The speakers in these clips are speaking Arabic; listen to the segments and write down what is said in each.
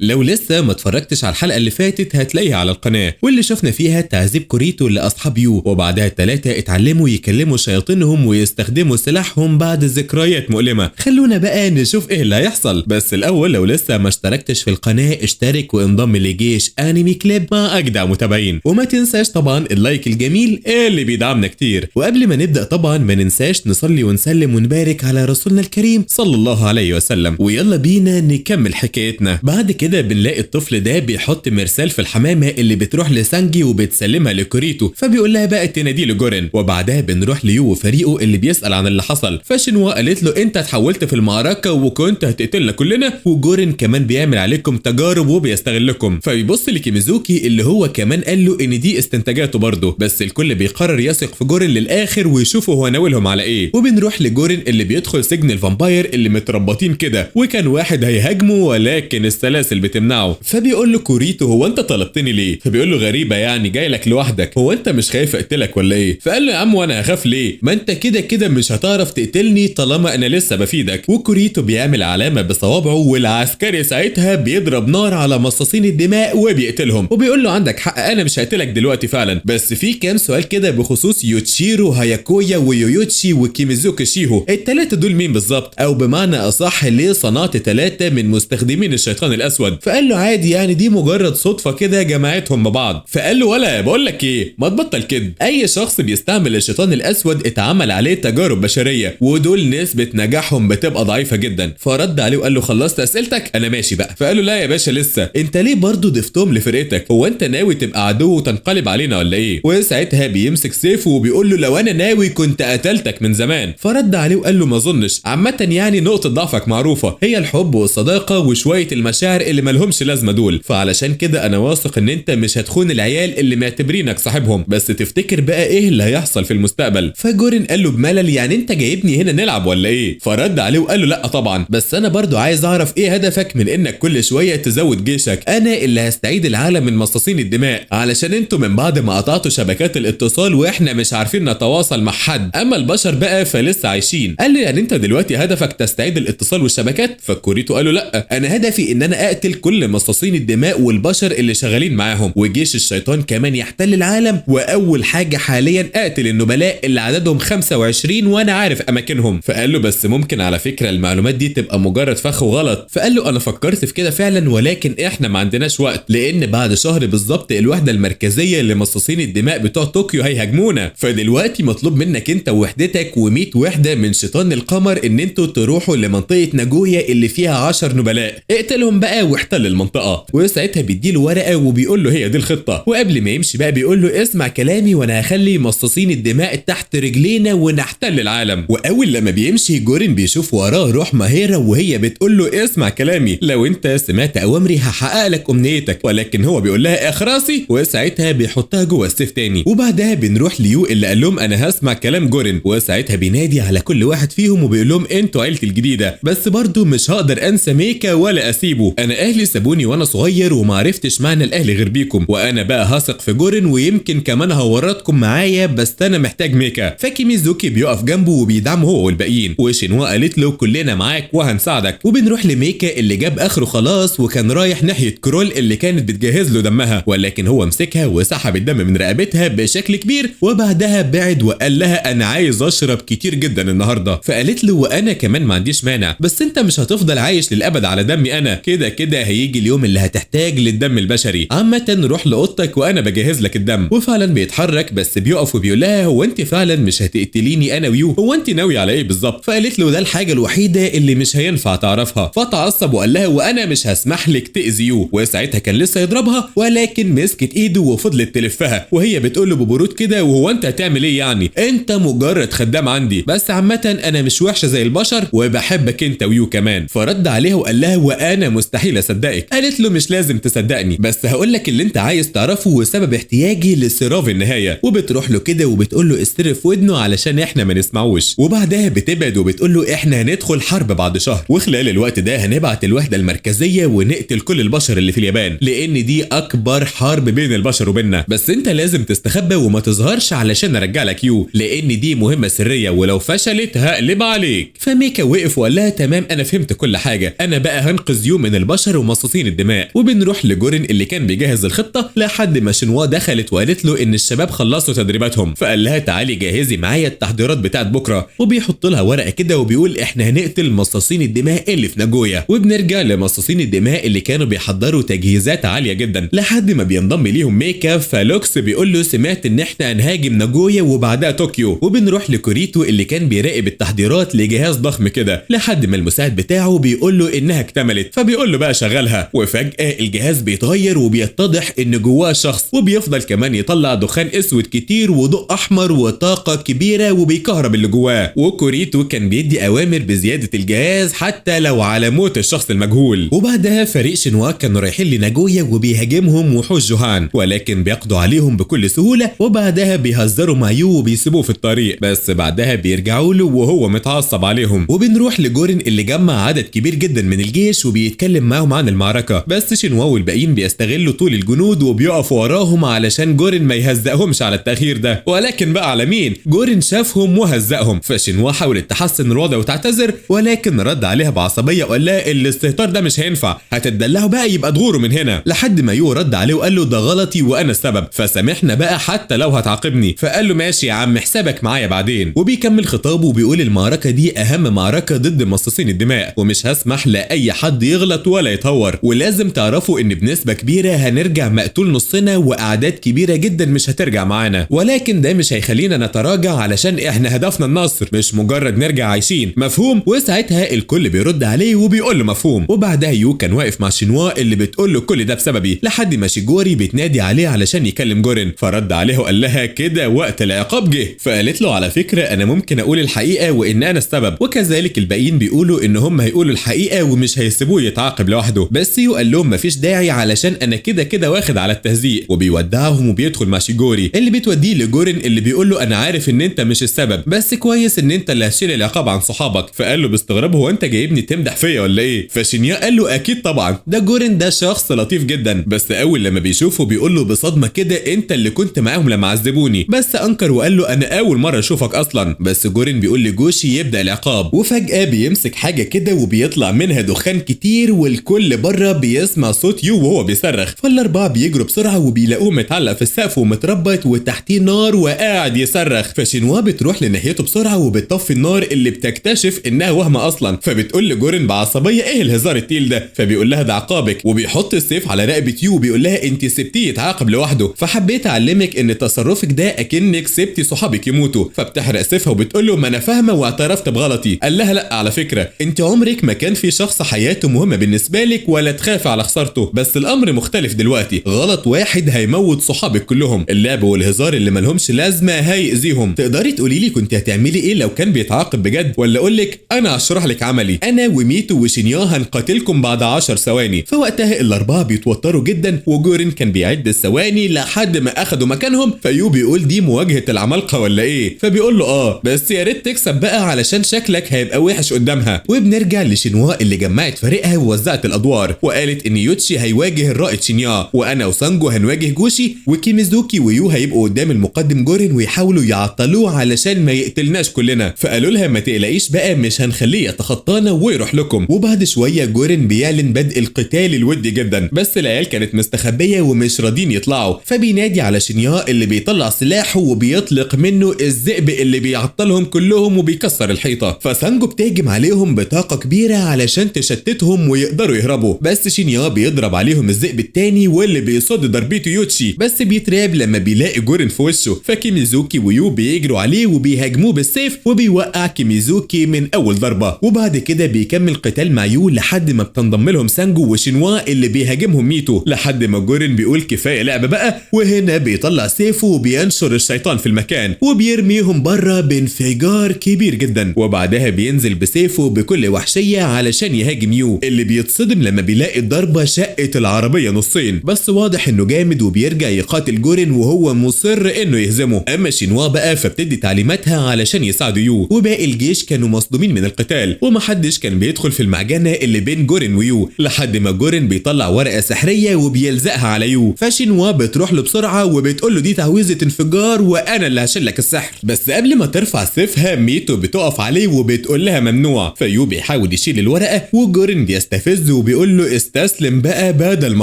لو لسه ما اتفرجتش على الحلقة اللي فاتت هتلاقيها على القناة، واللي شفنا فيها تعذيب كوريتو لأصحاب يو، وبعدها التلاتة اتعلموا يكلموا شياطينهم ويستخدموا سلاحهم بعد ذكريات مؤلمة. خلونا بقى نشوف ايه اللي هيحصل، بس الأول لو لسه ما اشتركتش في القناة اشترك وانضم لجيش انمي كليب مع أجدع متابعين، وما تنساش طبعا اللايك الجميل اللي بيدعمنا كتير. وقبل ما نبدأ طبعا ما ننساش نصلي ونسلم ونبارك على رسولنا الكريم صلى الله عليه وسلم، ويلا بينا نكمل حكايتنا. بعد كده بنلاقي الطفل ده بيحط مرسال في الحمامه اللي بتروح لسانجي وبتسلمها لكوريتو، فبيقول لها بقى تنادي لجورين. وبعدها بنروح ليو وفريقه اللي بيسال عن اللي حصل، فشنوا قالت له انت اتحولت في المعركه وكنت هتقتلنا كلنا، وجورين كمان بيعمل عليكم تجارب وبيستغلكم. فبيبص لكيميزوكي اللي هو كمان قال له ان دي استنتاجاته برضه، بس الكل بيقرر يثق في جورين للاخر ويشوفوا هو ناولهم على ايه. وبنروح لجورين اللي بيدخل سجن الفامباير اللي متربطين كده، وكان واحد هيهاجمه ولكن السلاسل بتمنعه. فبيقول له كوريتو هو انت طلبتني ليه؟ فبيقول له غريبه يعني جاي لك لوحدك، هو انت مش خايف اقتلك ولا ايه؟ فقال له يا عم وانا هخاف ليه؟ ما انت كده كده مش هتعرف تقتلني طالما انا لسه بفيدك. وكوريتو بيعمل علامه بصوابعه، والعسكري ساعتها بيضرب نار على مصاصين الدماء وبيقتلهم، وبيقول له عندك حق انا مش هقتلك دلوقتي فعلا، بس في كام سؤال كده بخصوص يوتشيرو هاياكويا ويويوتشي وكيميزوكي شيهو، الثلاثه دول مين بالظبط؟ او بمعنى اصح ليه صنعت ثلاثه من مستخدمين الشيطان الاسود؟ فقال له عادي يعني دي مجرد صدفه كده جمعتهم ببعض. فقال له ولا بقول لك ايه، ما تبطل كده، اي شخص بيستعمل الشيطان الاسود اتعمل عليه تجارب بشريه ودول نسبه نجاحهم بتبقى ضعيفه جدا. فرد عليه وقال له خلصت اسئلتك انا ماشي بقى. فقال له لا يا باشا لسه، انت ليه برضه ضفتهم لفرقتك؟ هو انت ناوي تبقى عدو وتنقلب علينا ولا ايه؟ وساعتها بيمسك سيفه وبيقول له لو انا ناوي كنت قتلتك من زمان. فرد عليه وقال له ما اظنش، عامه يعني نقطه ضعفك معروفه هي الحب والصداقه وشويه المشاعر اللي مالهمش لازمه دول، فعلشان كده انا واثق ان انت مش هتخون العيال اللي معتبرينك صاحبهم، بس تفتكر بقى ايه اللي هيحصل في المستقبل؟ فجورين قال له بملل يعني انت جايبني هنا نلعب ولا ايه؟ فرد عليه وقال له لا طبعا، بس انا برضو عايز اعرف ايه هدفك من انك كل شويه تزود جيشك؟ انا اللي هستعيد العالم من مصاصين الدماء، علشان انتوا من بعد ما قطعتوا شبكات الاتصال واحنا مش عارفين نتواصل مع حد، اما البشر بقى فلسه عايشين. قال له يعني انت دلوقتي هدفك تستعيد الاتصال والشبكات؟ فكوريتو قال له لا، انا هدفي ان انا اقتل كل مصاصين الدماء والبشر اللي شغالين معاهم، وجيش الشيطان كمان يحتل العالم، واول حاجه حاليا اقتل النبلاء اللي عددهم 25 وانا عارف اماكنهم. فقال له بس ممكن على فكره المعلومات دي تبقى مجرد فخ وغلط. فقال له انا فكرت في كده فعلا ولكن احنا ما عندناش وقت، لان بعد شهر بالظبط الوحده المركزيه لمصاصين الدماء بتوع طوكيو هيهاجمونا، فدلوقتي مطلوب منك انت ووحدتك و100 وحده من شيطان القمر ان انتوا تروحوا لمنطقه ناجويا اللي فيها 10 نبلاء، اقتلهم بقى واحتل المنطقه. وساعتها بيديله ورقه وبيقول له هي دي الخطه، وقبل ما يمشي بقى بيقول له اسمع كلامي وانا هخلي مصاصين الدماء تحت رجلينا ونحتل العالم. واول لما بيمشي جورين بيشوف وراه روح ماهيرا وهي بتقول له اسمع كلامي، لو انت سمعت اوامري هحقق لك امنيتك، ولكن هو بيقول لها اخراسي، وساعتها بيحطها جوه السيف تاني. وبعدها بنروح ليو اللي قال لهم انا هسمع كلام جورين، وساعتها بينادي على كل واحد فيهم وبيقول لهم انتوا عيلتي الجديده، بس برضو مش هقدر انسى ميكا ولا اسيبه، انا اهلي سابوني وانا صغير وما عرفتش معنى الاهل غير بيكم، وانا بقى هثق في جورين ويمكن كمان هورطكم معايا، بس انا محتاج ميكا. فكيميزوكي بيقف جنبه وبيدعمه هو والباقيين، وشينوا قالت له كلنا معاك وهنساعدك. وبنروح لميكا اللي جاب اخره خلاص وكان رايح ناحيه كرول اللي كانت بتجهز له دمها، ولكن هو مسكها وسحب الدم من رقبتها بشكل كبير، وبعدها بعد وقال لها انا عايز اشرب كتير جدا النهارده. فقالت له وانا كمان ما عنديش مانع، بس انت مش هتفضل عايش للابد على دمي، انا كده كده هيجي اليوم اللي هتحتاج للدم البشري، عامه روح لاوضتك وانا بجهز لك الدم. وفعلا بيتحرك بس بيقف وبيقول لها هو انت فعلا مش هتقتليني انا ويو؟ هو انت ناوي على ايه بالظبط؟ فقالت له ده الحاجه الوحيده اللي مش هينفع تعرفها. فتعصب وقال لها وانا مش هسمح لك تاذي يو. وساعتها كان لسه يضربها ولكن مسكت ايده وفضلت تلفها وهي بتقول له ببرود كده وهو انت هتعمل ايه يعني؟ انت مجرد خدام عندي، بس عامه انا مش وحشه زي البشر وبحبك انت ويو كمان. فرد عليها وقال لها وانا مستحيل اصدقك. قالت له مش لازم تصدقني، بس هقول لك اللي انت عايز تعرفه وسبب احتياجي لصراف النهايه. وبتروح له كده وبتقول له استرف ودنه علشان احنا ما نسمعوش. وبعدها بتبعد وبتقول له احنا هندخل حرب بعد شهر، وخلال الوقت ده هنبعت الوحده المركزيه ونقتل كل البشر اللي في اليابان، لان دي اكبر حرب بين البشر وبيننا، بس انت لازم تستخبى وما تظهرش علشان ارجع لك يو، لان دي مهمه سريه ولو فشلت هقلب عليك. فميكا وقف وقال لها تمام انا فهمت كل حاجه، انا بقى هنقذ يو من البشر البشر ومصاصين الدماء. وبنروح لجورن اللي كان بيجهز الخطه لحد ما شنوا دخلت وقالت له ان الشباب خلصوا تدريباتهم، فقال لها تعالي جهزي معايا التحضيرات بتاعت بكره، وبيحط لها ورقه كده وبيقول احنا هنقتل مصاصين الدماء اللي في ناجويا. وبنرجع لمصاصين الدماء اللي كانوا بيحضروا تجهيزات عاليه جدا لحد ما بينضم ليهم ميكا. فلوكس بيقول له سمعت ان احنا هنهاجم ناجويا وبعدها طوكيو. وبنروح لكوريتو اللي كان بيراقب التحضيرات لجهاز ضخم كده لحد ما المساعد بتاعه بيقول له انها اكتملت، فبيقول له بقى شغلها. وفجاه الجهاز بيتغير وبيتضح ان جواه شخص، وبيفضل كمان يطلع دخان اسود كتير وضوء احمر وطاقه كبيره وبيكهرب اللي جواه. وكوريتو كان بيدي اوامر بزياده الجهاز حتى لو على موت الشخص المجهول. وبعدها فريق شنوا كانوا رايحين لناجويا وبيهاجمهم وحوش جوهان، ولكن بيقضوا عليهم بكل سهوله. وبعدها بيهزروا مع يو وبيسيبوه في الطريق، بس بعدها بيرجعوا له وهو متعصب عليهم. وبنروح لجورن اللي جمع عدد كبير جدا من الجيش وبيتكلم معاهم عن المعركه، بس شنوا والباقيين بيستغلوا طول الجنود وبيقفوا وراهم علشان جورن ما يهزقهمش على التأخير ده. ولكن بقى على مين؟ جورن شافهم وهزقهم، فشنوا حاولت تحسن الوضع وتعتذر، ولكن رد عليها بعصبيه وقال لها الاستهتار ده مش هينفع، هتدلعوا بقى يبقى تغوروا من هنا. لحد ما يو رد عليه وقال له ده غلطي وانا السبب، فسامحنا بقى حتى لو هتعاقبني. فقال له ماشي يا عم حسابك معايا بعدين. وبيكمل خطابه وبيقول المعركه دي اهم معركه ضد مصاصين الدماء، ومش هسمح لاي حد يغلط ولا يتهور، ولازم تعرفوا ان بنسبه كبيره هنرجع مقتول نصنا واعداد كبيره جدا مش هترجع معانا، ولكن ده مش هيخلينا نتراجع علشان احنا هدفنا النصر مش مجرد نرجع عايشين، مفهوم؟ وساعتها الكل بيرد عليه وبيقول له مفهوم. وبعدها يو كان واقف مع شنوا اللي بتقول له كل ده بسببي، لحد ما شيجوري بتنادي عليه علشان يكلم جورن، فرد عليه وقال لها كده وقت العقاب جه. فقالت له على فكره انا ممكن اقول الحقيقه وان انا السبب، وكذلك الباقيين بيقولوا ان هم هيقولوا الحقيقه ومش هيسيبوه يتعاقب لوحده. بس يو قال لهم مفيش داعي علشان انا كده واخد على التهزيق، وبيودعهم وبيدخل مع شيجوري اللي بتوديه لجورن اللي بيقول له انا عارف ان انت مش السبب، بس كويس ان انت اللي هتشيل العقاب عن صحابك. فقال له باستغراب هو انت جايبني تمدح فيا ولا ايه؟ فشينيا قال له اكيد طبعا، ده جورن ده شخص لطيف جدا، بس اول لما بيشوفه بيقول له بصدمه كده انت اللي كنت معاهم لما عذبوني. بس انكر وقال له انا اول مره اشوفك اصلا. بس جورن بيقول لجوشي يبدا العقاب، وفجاه بيمسك حاجه كده وبيطلع منها دخان كتير والكل بره بيسمع صوت يو وهو بيصرخ. فالاربعه بيجروا بسرعه وبيلاقوه متعلق في السقف ومتربط وتحتيه نار وقاعد يصرخ. فشنوا بتروح لناحيته بسرعه وبتطفي النار اللي بتكتشف انها وهمه اصلا. فبتقول لجورن بعصبيه ايه الهزار التقيل ده؟ فبيقول لها ده عقابك، وبيحط السيف على رقبه يو وبيقول لها انت سبتيه يتعاقب لوحده، فحبيت اعلمك ان تصرفك ده اكنك سبتي صحابك يموتوا. فبتحرق سيفها وبتقول له ما انا فاهمه واعترفت بغلطي. قال لها لا على فكره انت عمرك ما كان في شخص حياته مهمه بالنسبه لك ولا تخافي على خسارته، بس الامر مختلف دلوقتي، غلط واحد هيموت صحابك كلهم، اللعب والهزار اللي ملهمش لازمه هيأذيهم. تقدري تقولي لي كنت هتعملي ايه لو كان بيتعاقب بجد، ولا اقول لك انا هشرح لك عملي، انا وميتو وشينيا هنقاتلكم بعد 10 ثواني. فوقتها الاربعه بيتوتروا جدا وجورن كان بيعد الثواني لحد ما اخدوا مكانهم. فيو بيقول دي مواجهه العمالقه ولا ايه؟ فبيقول له اه بس يا ريت تكسب بقى علشان شكلك هيبقى وحش قدامها. وبنرجع لشينوا اللي جمعت فريقها ووزعت الادوار وقالت ان يوتشي هيواجه الرائد شينيا، وانا وسانجو هنواجه جوشي، وكيميزوكي ويو هيبقوا قدام المقدم جورن ويحاولوا يعطلوه علشان ما يقتلناش كلنا. فقالوا لها ما تقلقيش بقى مش هنخليه يتخطانا ويروح لكم. وبعد شويه جورن بيعلن بدء القتال الودي جدا، بس العيال كانت مستخبيه ومش راضيين يطلعوا. فبينادي على شينيا اللي بيطلع سلاحه وبيطلق منه الذئب اللي بيعطلهم كلهم وبيكسر الحيطه. فسانجو بتهجم عليهم بطاقه كبيره علشان تشتتهم ويقدروا يهربوا، بس شينيا بيضرب عليهم الذئب التاني واللي بيصد ضربته يوتشي، بس بيترعب لما بيلاقي جورن في وشه. فكيميزوكي ويو بيجروا عليه وبيهاجموه بالسيف وبيوقع كيميزوكي من اول ضربه. وبعد كده بيكمل قتال مع يو لحد ما بتنضم لهم سانجو وشينوا اللي بيهاجمهم ميتو، لحد ما جورن بيقول كفايه لعب بقى، وهنا بيطلع سيفه وبينشر الشيطان في المكان وبيرميهم بره بانفجار كبير جدا. وبعدها بينزل بسيفه بكل وحشيه علشان يهاجم يو اللي بيتصدم لما بيلاقي الضربه شقت العربيه نصين، بس واضح انه جامد وبيرجع يقاتل جورن وهو مصر انه يهزمه. اما شينوا بقى فبتدي تعليماتها علشان يساعدوا يو، وباقي الجيش كانوا مصدومين من القتال ومحدش كان بيدخل في المعجنه اللي بين جورن ويو، لحد ما جورن بيطلع ورقه سحريه وبيلزقها على يو. فشينوا بتروح له بسرعه وبتقول له دي تعويذه انفجار وانا اللي هشيلك السحر. بس قبل ما ترفع سيفها ميتو بتقف عليه وبتقول لها ممنوع. فيو بيحاول يشيل الورقه وجورن بيستفزه وبيقول له استسلم بقى بدل ما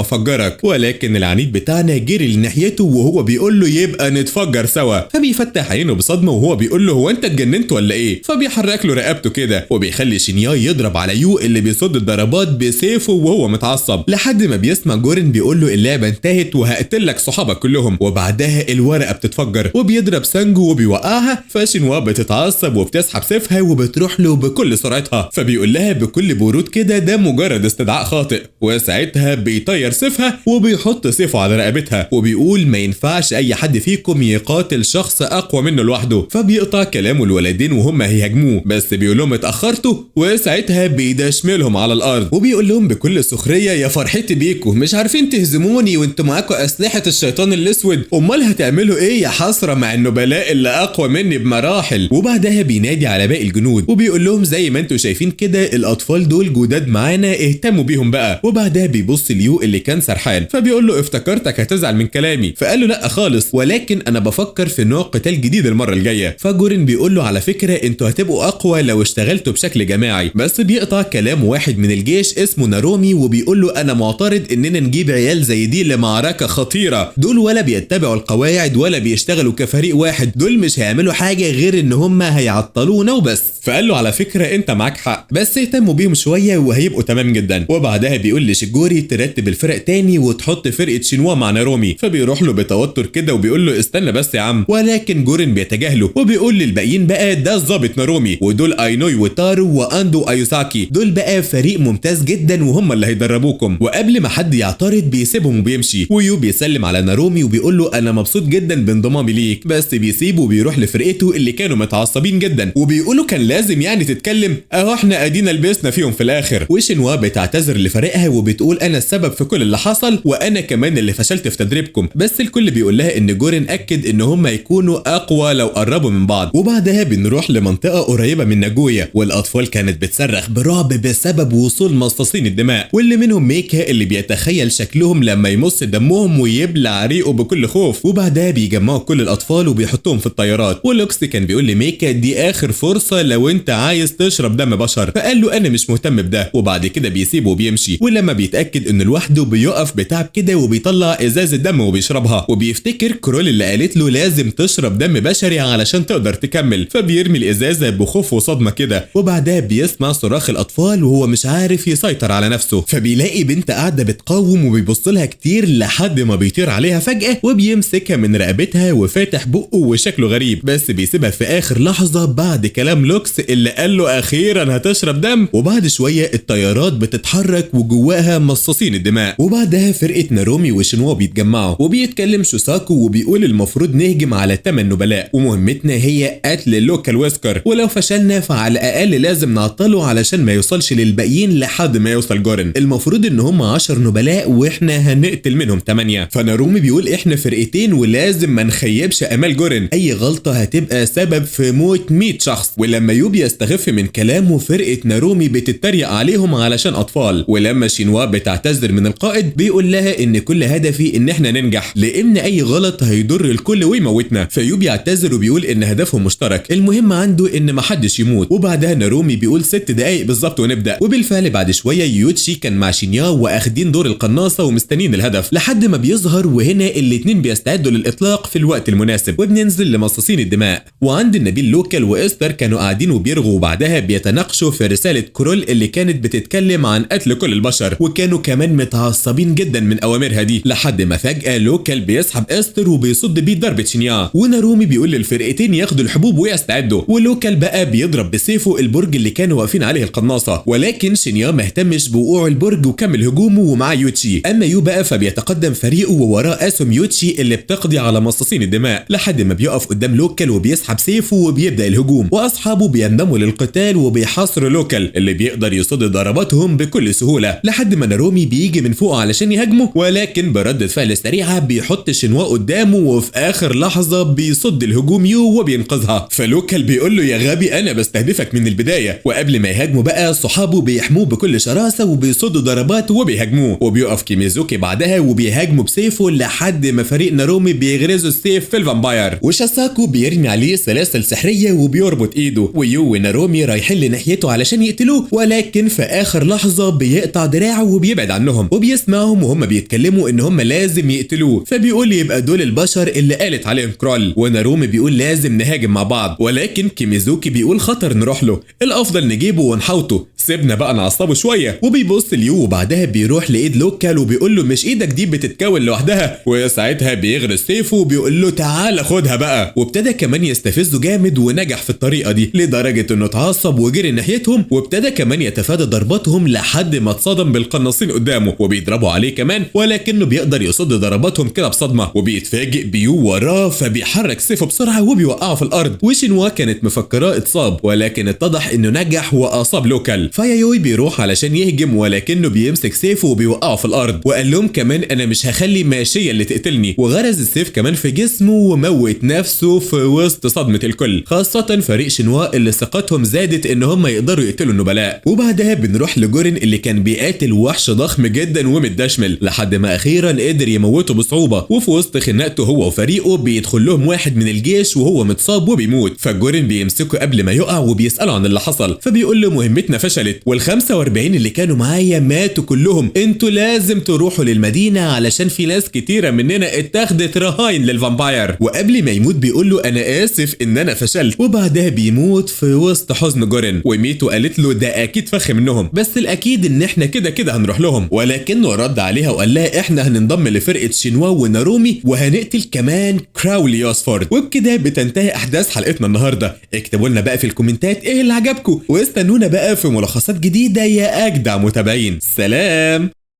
افجرك، ولكن العنيد بتاعنا جري لناحيته وهو بيقول له يبقى نتفجر سوا. فبيفتح عينه بصدمه وهو بيقول له هو انت اتجننت ولا ايه؟ فبيحرك له رقبته كده وبيخلي شينيا يضرب على يو اللي بيصد الضربات بسيفه وهو متعصب، لحد ما بيسمع جورن بيقول له اللعبه انتهت وهقتلك صحابك كلهم. وبعدها الورقه بتتفجر وبيضرب سانجو وبيوقعها، فشينوا بتتعصب وبتسحب سيفها وبتروح له بكل سرعتها، فبيقول لها بكل برود كده ده مجرد استدعاء خاطئ، وساعتها بيطير سيفها وبيحط سيفه على رقبتها وبيقول ما ينفعش اي حد فيكم يقاتل شخص اقوى منه لوحده. فبيقطع كلامه الولدين وهم هيهاجموه، بس بيقول لهم اتاخرتوا، وساعتها بيدشملهم على الارض وبيقول لهم بكل سخريه يا فرحتي بيكم، مش عارفين تهزموني وانتوا معاكم اسلحه الشيطان الاسود، امال هتعملوا ايه يا حسره مع النبلاء اللي اقوى مني بمراحل. وبعدها بينادي على باقي الجنود وبيقول لهم زي ما انتوا شايفين كده الاطفال دول جداد معانا اهتموا بيهم بقى. وبعدها بيبص ليو اللي كان سرحان فبيقول له افتكرتك هتزعل من كلامي، فقال له لا خالص، ولكن انا بفكر في نوع قتال جديد المره الجايه. فجورن بيقول له على فكره انتوا هتبقوا اقوى لو اشتغلتوا بشكل جماعي، بس بيقطع كلام واحد من الجيش اسمه نارومي وبيقول له انا معترض اننا نجيب عيال زي دي لمعركه خطيره، دول ولا بيتبعوا القواعد ولا بيشتغلوا كفريق واحد، دول مش هيعملوا حاجه غير ان هم هيعطلونا وبس. فقال له على فكره انت معاك حق، بس اهتموا بيهم شويه وهيبقوا تمام جدا. وبعدها بيقول لشيجوري ترتب الفرق تاني وتحط فرقه شينوا مع نارومي، فبيروح له بتوتر كده وبيقول له استنى بس يا عم، ولكن جورن بيتجاهله وبيقول للباقيين بقى ده الظابط نارومي، ودول اينوي وتارو واندو ايوساكي، دول بقى فريق ممتاز جدا وهم اللي هيدربوكم. وقبل ما حد يعترض بيسيبهم وبيمشي، ويو بيسلم على نارومي وبيقول له انا مبسوط جدا بانضمامي ليك، بس بيسيبه وبيروح لفرقته اللي كانوا متعصبين جدا وبيقولوا كان لازم يعني تتكلم، اهو احنا ادينا لبسنا فيهم في الاخر. وشينوا بتعتذر لفريقها وبتقول انا السبب في كل اللي حصل وانا كمان اللي فشلت في تدريبكم، بس الكل بيقول لها ان جورن اكد ان هم يكونوا اقوى لو قربوا من بعض. وبعدها بنروح لمنطقه قريبه من ناجويا والاطفال كانت بتصرخ برعب بسبب وصول مصاصين الدماء، واللي منهم ميكا اللي بيتخيل شكلهم لما يمص دمهم ويبلع ريقه بكل خوف. وبعدها بيجمعوا كل الاطفال وبيحطوهم في الطيارات، ولوكس كان بيقول لميكا دي اخر فرصه لو انت عايز تشرب دم بشر، فقال له انا مش مهتم بده، وبعد كده بيسيبه وبيمشي. ولما بيتاكد انه لوحده بيقف بتعب كده وبيطلع ازازه دم وبيشربها، وبيفتكر كرول اللي قالت له لازم تشرب دم بشري علشان تقدر تكمل، فبيرمي الازازه بخوف وصدمه كده. وبعدها بيسمع صراخ الاطفال وهو مش عارف يسيطر على نفسه، فبيلاقي بنت قاعده بتقاوم وبيبص لها كتير لحد ما بيطير عليها فجاه وبيمسكها من رقبتها وفاتح بقه وشكله غريب، بس بيسيبها في اخر لحظه بعد كلام لوكس اللي قال له اخيرا هتشرب دم. وبعد شويه الطيارات بتتحرك وجواها مصاصين الدماء، وبعدها فرقه نارومي وشينوا بيتجمعوا وبيتكلم شوساكو وبيقول المفروض نهجم على 8 نبلاء ومهمتنا هي قتل اللوكال ويسكر، ولو فشلنا فعلى الاقل لازم نعطله علشان ما يوصلش للباقيين لحد ما يوصل جورن. المفروض ان هم 10 نبلاء واحنا هنقتل منهم 8. فنارومي بيقول احنا فرقتين ولازم ما نخيبش امال جورن، اي غلطه هتبقى سبب في موت 100 شخص. ولما يوبي يستخف من كلامه فرقه نارومي بتتريق عليهم علشان اطفال، ولما شينوا بتعتذر من القائد بيقول لها ان كل هدفي ان احنا ننجح لان اي غلط هيضر الكل ويموتنا. فيوبي يعتذر وبيقول ان هدفهم مشترك، المهم عنده ان ما حدش يموت. وبعدها نارومي بيقول 6 دقايق بالظبط ونبدا. وبالفعل بعد شويه يوتشي كان مع شينيا واخدين دور القناصه ومستنيين الهدف لحد ما بيظهر، وهنا الاتنين بيستعدوا للاطلاق في الوقت المناسب وبننزل لمصاصين الدماء. وعند النبيل لوكال واستر كانوا قاعدين وبيرغوا، وبعدها بيتناقشوا في رساله كرول اللي كانت بتتكلم عن قتل كل البشر، وكانوا كمان متعصبين جدا من اوامرها دي لحد ما فجاه لوكال بيسحب استر وبيصد بيه ضربه شينيا، ونارومي بيقول للفرقتين ياخدوا الحبوب ويستعدوا، ولوكال بقى بيضرب بسيفه البرج اللي كانوا واقفين عليه القناصه، ولكن شينيا ما اهتمش بوقوع البرج وكمل هجومه ومعاه يوتشي. اما يو بقى فبيتقدم فريقه ووراه اسهم يوتشي اللي بتقضي على مصاصين الدماء لحد ما بيقف قدام لوكال وبيسحب سيفه وبيبدا الهجوم، واصحابه بينضموا للقتال وبيحاصروا لوكال اللي بيقدر يصد ضرباتهم بكل سهوله لحد ما نارومي بيجي من فوق علشان يهاجمه، ولكن بردة فعل سريعه بيحط شينوا قدامه وفي اخر لحظه بيصد الهجوم يو وبينقذها. فلوكال بيقول له يا غبي انا بستهدفك من البدايه. وقبل ما يهاجموا بقى صحابه بيحموه بكل شراسه وبيصدوا ضربات وبيهاجموه، وبيقف كيميزوكي بعدها وبيهاجموا بسيفه لحد ما فريق نارومي بيغرزوا السيف في الفامباير، وشاساكو بيرمي عليه سلاسل سحريه وبيربط ايده، ويو ونارومي رايحين لناحيته علشان يقتلوه، ولكن في اخر لحظه اصاب بيقطع دراعه وبيبعد عنهم وبيسمعهم وهم بيتكلموا ان هم لازم يقتلوه، فبيقول يبقى دول البشر اللي قالت عليهم كرول. ونارومي بيقول لازم نهاجم مع بعض، ولكن كيميزوكي بيقول خطر نروح له، الافضل نجيبه ونحوطه، سيبنا بقى نعصبه شويه. وبيبص ليو وبعدها بيروح لايد لوكال وبيقول له مش ايدك دي بتتكون لوحدها، وساعتها بيغرس سيفه وبيقول له تعالى خدها بقى. وابتدى كمان يستفزه جامد ونجح في الطريقه دي لدرجه انه اتعصب وجري ناحيتهم، وابتدى كمان يتفادى ضرباتهم لحد ما اتصدم بالقناصين قدامه وبيضربوا عليه كمان، ولكنه بيقدر يصد ضرباتهم كده بصدمه. وبيتفاجئ بيو وراه فبيحرك سيفه بسرعه وبيوقعه في الارض. وشينوا كانت مفكراه اتصاب، ولكن اتضح انه نجح واصاب لوكال. فيايوي بيروح علشان يهجم، ولكنه بيمسك سيفه وبيوقعه في الارض، وقال لهم كمان انا مش هخلي ماشيه اللي تقتلني، وغرز السيف كمان في جسمه وموت نفسه في وسط صدمه الكل، خاصه فريق شينوا اللي ثقتهم زادت ان هم يقدروا يقتلوا النبلاء. وبعدها بنروح لجورين اللي كان بيقاتل وحش ضخم جدا ومتدشمل لحد ما اخيرا قدر يموته بصعوبه. وفي وسط خناقته هو وفريقه بيدخل لهم واحد من الجيش وهو متصاب وبيموت، فجورين بيمسكه قبل ما يقع وبيساله عن اللي حصل، فبيقول له مهمتنا فشلت وال45 اللي كانوا معايا ماتوا كلهم، انتوا لازم تروحوا للمدينه علشان في ناس كتيره مننا اتاخدت رهاين للفامباير. وقبل ما يموت بيقول له انا اسف ان انا فشلت، وبعدها بيموت في وسط حزن جورين. وميتو قالت له ده اكيد فخ منهم، بس الاكيد ان احنا كده كده هنروح لهم، ولكنه رد عليها وقال لها احنا هننضم لفرقه شينوا ونارومي وهنقتل كمان كراولي اوسفورد. وبكده بتنتهي احداث حلقتنا النهارده. اكتبوا لنا بقى في الكومنتات ايه اللي عجبكم، واستنونا بقى في ملخصات جديده يا اجدع متابعين. سلام.